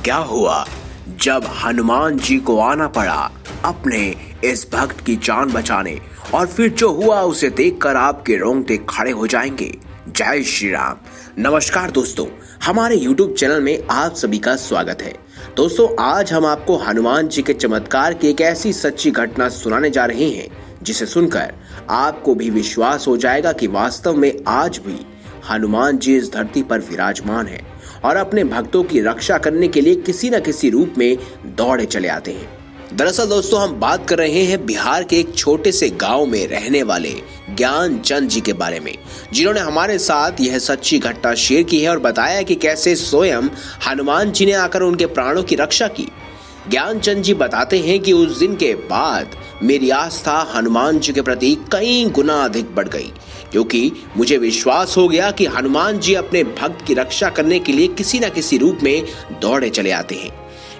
क्या हुआ जब हनुमान जी को आना पड़ा अपने इस भक्त की जान बचाने, और फिर जो हुआ उसे देखकर आपके रोंगटे खड़े हो जाएंगे। जय श्री राम। नमस्कार दोस्तों, हमारे YouTube चैनल में आप सभी का स्वागत है। दोस्तों, आज हम आपको हनुमान जी के चमत्कार की एक ऐसी सच्ची घटना सुनाने जा रहे हैं जिसे सुनकर आपको भी विश्वास हो जाएगा कि वास्तव में आज भी हनुमान जी इस धरती पर विराजमान है और अपने भक्तों की रक्षा करने के लिए किसी न किसी रूप में दौड़े चले आते हैं। दरअसल दोस्तों, हम बात कर रहे हैं बिहार के एक छोटे से गांव में रहने वाले ज्ञानचंद जी के बारे में, जिन्होंने हमारे साथ यह सच्ची घटना शेयर की है और बताया कि कैसे स्वयं हनुमान जी ने आकर उनके प्राणों की रक्षा की। ज्ञानचंद जी बताते हैं कि उस दिन के बाद मेरी आस्था हनुमान जी के प्रति कई गुना अधिक बढ़ गई, क्योंकि मुझे विश्वास हो गया कि हनुमान जी अपने भक्त की रक्षा करने के लिए किसी न किसी रूप में दौड़े चले आते हैं।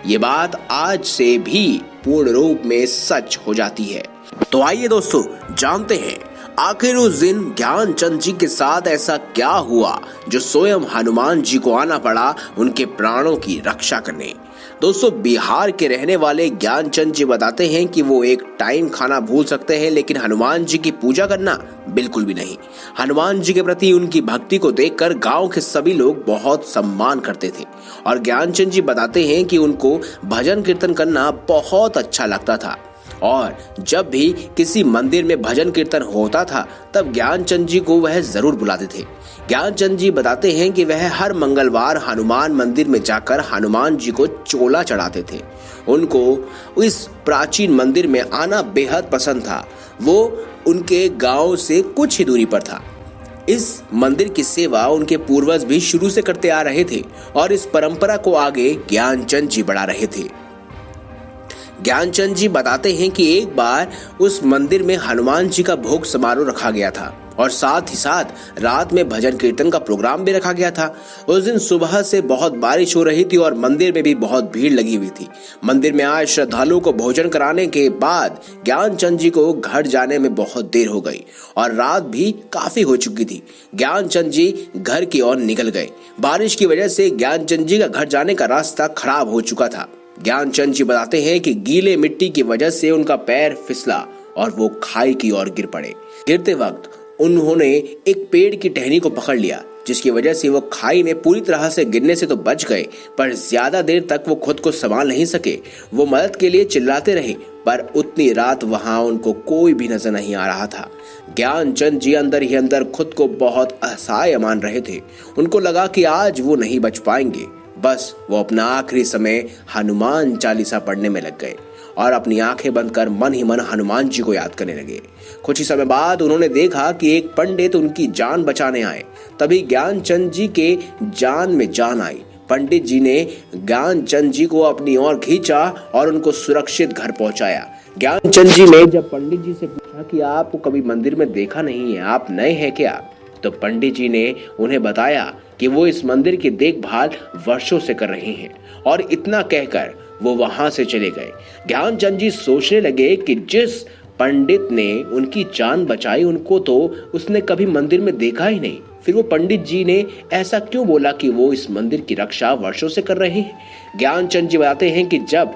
ये बात आज से भी पूर्ण रूप में सच हो जाती है। तो आइए दोस्तों, जानते हैं आखिर उस दिन ज्ञानचंद जी के साथ ऐसा क्या हुआ जो स्वयं हनुमान जी को आना पड़ा उनके प्राणों की रक्षा करने। दोस्तों, बिहार के रहने वाले ज्ञानचंद जी बताते हैं कि वो एक टाइम खाना भूल सकते हैं, लेकिन हनुमान जी की पूजा करना बिल्कुल भी नहीं। हनुमान जी के प्रति उनकी भक्ति को देखकर गांव के सभी लोग बहुत सम्मान करते थे और ज्ञानचंद जी बताते हैं कि उनको भजन कीर्तन करना बहुत अच्छा लगता था और जब भी किसी मंदिर में भजन कीर्तन होता था तब ज्ञानचंद जी को वह जरूर बुलाते थे। ज्ञानचंद जी बताते हैं कि वह हर मंगलवार हनुमान मंदिर में जाकर हनुमान जी को चोला चढ़ाते थे। उनको इस प्राचीन मंदिर में आना बेहद पसंद था। वो उनके गांव से कुछ ही दूरी पर था। इस मंदिर की सेवा उनके पूर्वज भी शुरू से करते आ रहे थे और इस परंपरा को आगे ज्ञानचंद जी बढ़ा रहे थे। ज्ञानचंद जी बताते हैं कि एक बार उस मंदिर में हनुमान जी का भोग समारोह रखा गया था और साथ ही साथ रात में भजन कीर्तन का प्रोग्राम भी रखा गया था। उस दिन सुबह से बहुत बारिश हो रही थी और मंदिर में भी बहुत भीड़ लगी हुई थी। मंदिर में आए श्रद्धालुओं को भोजन कराने के बाद ज्ञानचंद जी को घर जाने में बहुत देर हो गई और रात भी काफी हो चुकी थी। ज्ञानचंद जी घर की ओर निकल गए। बारिश की वजह से ज्ञानचंद जी का घर जाने का रास्ता खराब हो चुका था। ज्ञानचंद जी बताते हैं कि गीले मिट्टी की वजह से उनका पैर फिसला और वो खाई की ओर गिर पड़े। गिरते वक्त उन्होंने एक पेड़ की टहनी को पकड़ लिया, जिसकी वजह से वो खाई में पूरी तरह से गिरने से तो बच गए, पर ज्यादा देर तक वो खुद को संभाल नहीं सके। वो मदद के लिए चिल्लाते रहे, पर उतनी रात वहां उनको कोई भी नजर नहीं आ रहा था। ज्ञानचंद जी अंदर ही अंदर खुद को बहुत असहाय मान रहे थे। उनको लगा कि आज वो नहीं बच पाएंगे। बस वो अपना आखिरी समय हनुमान चालीसा पढ़ने में लग गए और अपनी आंखें बंद कर मन ही मन हनुमान जी को याद करने लगे। कुछ ही समय बाद उन्होंने देखा कि एक पंडित उनकी जान बचाने आए। तभी ज्ञानचंद जी के जान में जान आई। पंडित जी ने ज्ञानचंद जी को अपनी ओर खींचा और उनको सुरक्षित घर पहुंचाया। ज्ञानचंद जी ने जब पंडित जी से पूछा कि आपको कभी मंदिर में देखा नहीं है, आप नए हैं क्या, तो पंडित जी ने उन्हें बताया कि वो इस मंदिर की देखभाल वर्षों से कर रहे हैं और इतना कहकर वो वहां से चले गए। ज्ञानचंद जी सोचने लगे कि जिस पंडित ने उनकी जान बचाई उनको तो उसने कभी मंदिर में देखा ही नहीं। फिर वो पंडित जी ने ऐसा क्यों बोला कि वो इस मंदिर की रक्षा वर्षों से कर रहे हैं। ज्ञानचंद जी बताते हैं कि जब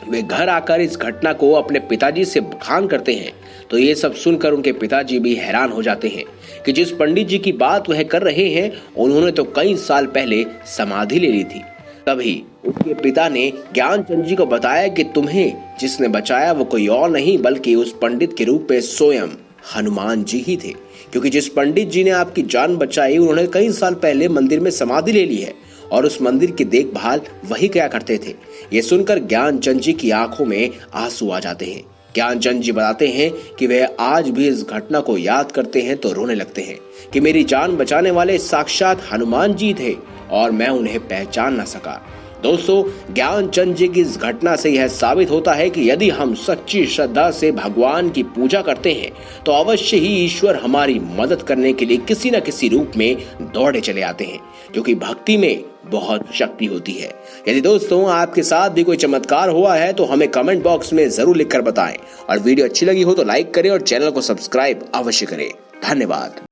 वे घर आकर इस घटना को अपने पिताजी से बखान करते हैं तो ये सब सुनकर उनके पिताजी भी हैरान हो जाते हैं कि जिस पंडित जी की बात वह कर रहे हैं उन्होंने तो कई साल पहले समाधि ले ली थी। तभी उसके पिता ने ज्ञानचंद जी को बताया कि तुम्हें जिसने बचाया वो कोई और नहीं बल्कि उस पंडित के रूप में स्वयं हनुमान जी ही थे, क्योंकि जिस पंडित जी ने आपकी जान बचाई उन्होंने कई साल पहले मंदिर में समाधि ले ली है और उस मंदिर की देखभाल वही किया करते थे। ये सुनकर ज्ञानचंद जी की आंखों में आंसू आ जाते हैं। ज्ञानचंद जी बताते हैं कि वे आज भी इस घटना को याद करते हैं तो रोने लगते हैं कि मेरी जान बचाने वाले साक्षात हनुमान जी थे और मैं उन्हें पहचान न सका। दोस्तों, ज्ञानचंद जी की इस घटना से यह साबित होता है कि यदि हम सच्ची श्रद्धा से भगवान की पूजा करते हैं तो अवश्य ही ईश्वर हमारी मदद करने के लिए किसी न किसी रूप में दौड़े चले आते हैं, क्योंकि भक्ति में बहुत शक्ति होती है। यदि दोस्तों आपके साथ भी कोई चमत्कार हुआ है तो हमें कमेंट बॉक्स में जरूर लिखकर बताएं और वीडियो अच्छी लगी हो तो लाइक करें और चैनल को सब्सक्राइब अवश्य करें। धन्यवाद।